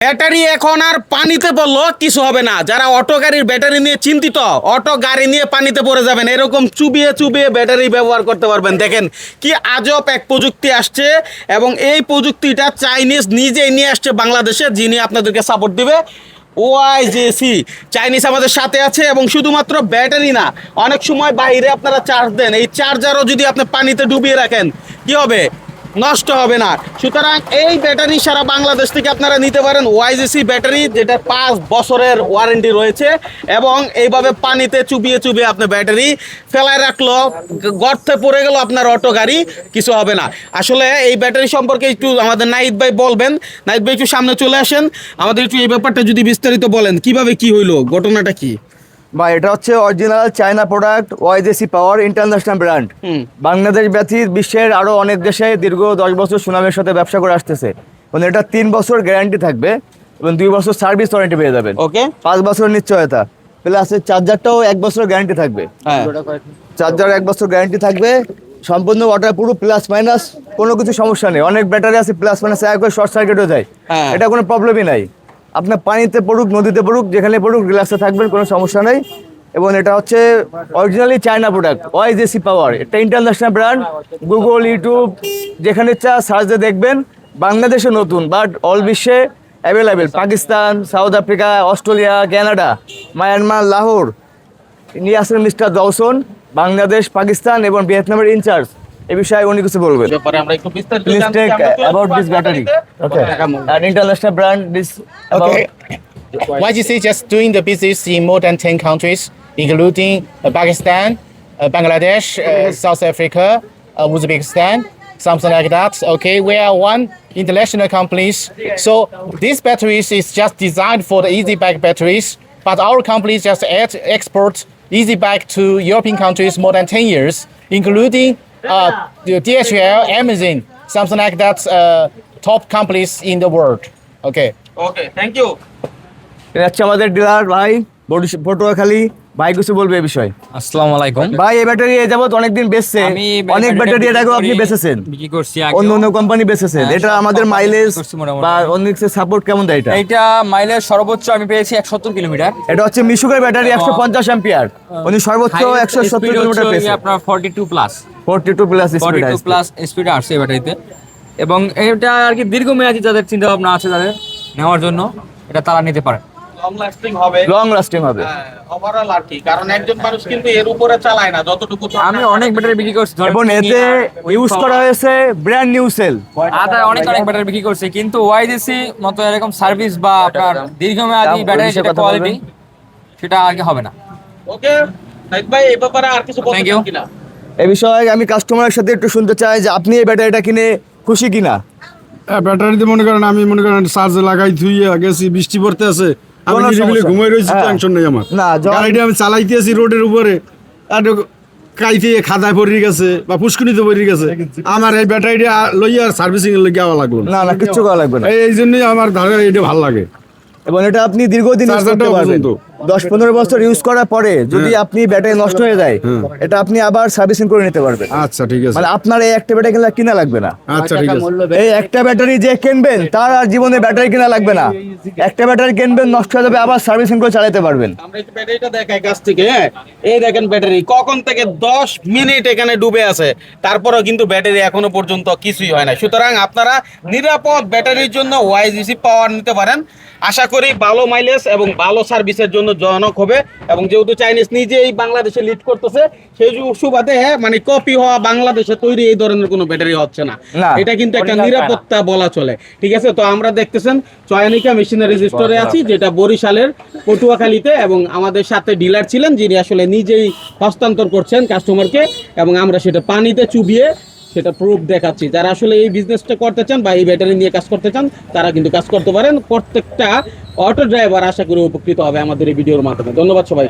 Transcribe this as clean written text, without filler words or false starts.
Battery এখন আর পানিতে পড়লো কিছু হবে না। যারা অটো গাড়ির ব্যাটারি নিয়ে চিন্তিত, অটো গাড়ি নিয়ে পানিতে পড়ে যাবেন, এরকম চুবিয়ে চুবিয়ে ব্যাটারি ব্যবহার করতে পারবেন। দেখেন কি আজব এক প্রযুক্তি আসছে, এবং এই প্রযুক্তিটা চাইনিজ নিজেই নিয়ে আসছে বাংলাদেশে, যিনি আপনাদেরকে সাপোর্ট দিবে ওয়াইজেসি। চাইনিজ আমাদের সাথে আছে, এবং শুধুমাত্র ব্যাটারি না, অনেক সময় বাইরে আপনারা চার্জ দেন, এই চার্জারও যদি আপনি পানিতে ডুবিয়ে রাখেন কি হবে? নষ্ট হবে না। সুতরাং এই ব্যাটারি সারা বাংলাদেশ থেকে আপনারা নিতে পারেন ওয়াইজেসি ব্যাটারি, যেটা 5 বছরের ওয়ারেন্টি রয়েছে, এবং এইভাবে পানিতে চুবিয়ে চুবিয়ে আপনি ব্যাটারি ফেলায় রাখলো, গর্তে পড়ে গেল আপনার অটো গাড়ি, কিছু হবে না। আসলে এই ব্যাটারি সম্পর্কে একটু আমাদের নাহিদ ভাই বলবেন। নাহিদ ভাই একটু সামনে চলে আসেন, আমাদের একটু এই ব্যাপারটা যদি বিস্তারিত বলেন, কিভাবে কি হইলো, ঘটনাটা কি? বা এটা হচ্ছে অরিজিনাল চায়না প্রোডাক্ট, ওয়াইজেসি পাওয়ার ইন্টারন্যাশনাল ব্র্যান্ড। বাংলাদেশ ব্যতীত বিশ্বের আরও অনেক দেশে দীর্ঘ 10 বছর সুনামের সাথে ব্যবসা করে আসতেছে। মানে এটা 3 বছর গ্যারান্টি থাকবে এবং 2 বছর সার্ভিস ওয়ারেন্টি পেয়ে যাবেন। ওকে, 5 বছর নিশ্চয়তা, প্লাস চার্জারটাও 1 বছর গ্যারান্টি থাকবে। চার্জার 1 বছর গ্যারান্টি থাকবে, সম্পূর্ণ ওয়াটার প্রুফ, প্লাস মাইনাস কোনো কিছু সমস্যা নেই। অনেক ব্যাটারি আছে প্লাস মাইনাস একবার শর্ট সার্কিটও যায়, এটা কোনো প্রবলেমই নাই। আপনার পানিতে পড়ুক, নদীতে পড়ুক, যেখানে পড়ুক রিল্যাক্সে থাকবেন, কোনো সমস্যা নেই। এবং এটা হচ্ছে অরিজিনালি চায়না প্রোডাক্ট, ওয়াইজেসি পাওয়ার। এটা ইন্টারন্যাশনাল ব্র্যান্ড। গুগল, ইউটিউব যেখানে চা সার্চে দেখবেন। বাংলাদেশে নতুন, বাট অল বিশ্বে available. Pakistan, south Africa, Australia, Canada, Myanmar, Lahore. ইনি আছেন মিস্টার জলসন, বাংলাদেশ, পাকিস্তান এবং ভিয়েতনামের ইনচার্জ। এই বিষয়ে উনি কিছু বলবেন। Please take about this battery. Okay. An international brand. This about. Okay. YGC just doing the business in more than 10 countries, including Pakistan, Bangladesh, South Africa, Uzbekistan, something like that. Okay, we are one international companies. So these batteries is just designed for the easy bike batteries, but our company just export easy bike to European countries more than 10 years, including the DHL, Amazon, something like that. Top companies in the world. Okay. Okay, thank you. এটা হচ্ছে আমাদের dealer ভাই, পটুয়াখালী ভাই, কিছু বলবে এই বিষয়ে। আসসালামু আলাইকুম ভাই এই ব্যাটারি এই যাবত অনেকদিন বেচছে, অনেক ব্যাটারি এটাকে আপনি বেচেছেন, বিক্রি করছি অন্য অন্য কোম্পানি বেচেছেন। এটা আমাদের মাইলেজ বা অনেক সাপোর্ট কেমন দেয় এটা? এটা মাইলেজ সর্বোচ্চ আমি পেয়েছি 170 কিলোমিটার। এটা হচ্ছে মিশুকের ব্যাটারি 150 অ্যাম্পিয়ার, উনি সর্বোচ্চ 170 কিলোমিটার পেয়েছে। আপনার 42 plus 42 plus speed 42 plus speed আসছে এই ব্যাটারিতে। এবং এটা আর কি দীর্ঘমেয়াদী যাদের চিন্তা ভাবনা আছে তাদের নেওয়ার জন্য এটা তারা নিতে পারে। লং লাস্টিং হবে, লং লাস্টিং হবে ওভারঅল আর কি, কারণ একজন মানুষ কিন্তু এর উপরে চালায় না যতটুকু। আমি অনেক ব্যাটারি বিক্রি করছি, এবং এতে ইউজ করা হয়েছে ব্র্যান্ড নিউ সেল। আদার অনেক ব্যাটারি বিক্রি করছি, কিন্তু ওয়াইজেসি মতো এরকম সার্ভিস বা আপনার দীর্ঘমেয়াদী ব্যাটারি যেটা কোয়ালিটি সেটা আগে হবে না। ওকে নাইত ভাই, এই ব্যাপারে আর কিছু বলতে Thank you. চান কিনা? এই বিষয়ে আমি কাস্টমারের সাথে একটু শুনতে চাই যে আপনি এই ব্যাটারিটা কিনে খুশি কিনা। ব্যাটারিতে মনে করেন আমি চার্জে লাগাই ধুইয়ে গেছি, বৃষ্টি পড়তে আছে, আমি কোনো নিরিবিলি সমস্যা ঘুমাই রয়েছি, হ্যাঁ। টেনশন নেই আমার। না, গাড়িটা আমি চালাইতে আছি রোডের উপরে, আর কাইতে খাদায় পড়ে গেছে বা পুষ্কুনিতে পড়ে গেছে, আমার এই ব্যাটারিটা লইয়া সার্ভিসিং এর লেগে লাগলো না। না কিচ্ছু করা লাগবে না। এই জন্যই আমার ধারে এটা ভালো লাগে। এবং এটা আপনি দীর্ঘদিন ইউজ করতে চার্জারটাও পারবেন। পর্যন্ত। 10-15 বছর ইউজ করার পরে যদি আপনি ব্যাটারি নষ্ট হয়ে যায়, এটা আপনি আবার সার্ভিসিং করে নিতে পারবেন। আচ্ছা ঠিক আছে, মানে আপনার এই একটা ব্যাটারি কিনা লাগবে না। আচ্ছা ঠিক আছে। এই একটা ব্যাটারি যে কিনবেন তার আর জীবনে ব্যাটারি কিনা লাগবে না। একটা ব্যাটারি কিনবেন, নষ্ট হয়ে যাবে, আবার সার্ভিসিং করে চালাতে পারবেন। আমরা একটু ব্যাটারিটা দেখাই কাছ থেকে। হ্যাঁ, এই দেখেন ব্যাটারি কখন থেকে 10 মিনিট এখানে ডুবে আছে, তারপরেও কিন্তু ব্যাটারি এখনো পর্যন্ত কিছুই হয় না। সুতরাং আপনারা নিরাপদ ব্যাটারির জন্য ওয়াইজিসি পাওয়ার নিতে পারেন। আশা করি ভালো মাইলেজ এবং ভালো সার্ভিসের জন্য জনক হবে। এবং যেহেতু চাইনিজ নিজেই বাংলাদেশে লিড করতেছে, সেই সুবাদে মানে কপি হওয়া বাংলাদেশে তৈরি এই ধরনের কোনো ব্যাটারি হচ্ছে না। এটা কিন্তু একটা নিরাপত্তা বলা চলে। ঠিক আছে, তো আমরা দেখতেছেন চয়নিকা মেশিনারি স্টোরে আছি, যেটা বরিশালের পটুয়াখালীতে, এবং আমাদের সাথে ডিলার ছিলেন যিনি আসলে নিজেই হস্তান্তর করছেন কাস্টমারকে, এবং আমরা সেটা পানিতে চুবিয়ে সেটা প্রুফ দেখাচ্ছি। যারা আসলে এই বিজনেসটা করতে চান বা এই ব্যাটারি নিয়ে কাজ করতে চান, তারা কিন্তু কাজ করতে পারেন। প্রত্যেকটা অটো ড্রাইভার আশা করি উপকৃত হবে আমাদের এই ভিডিওর মাধ্যমে। ধন্যবাদ সবাই।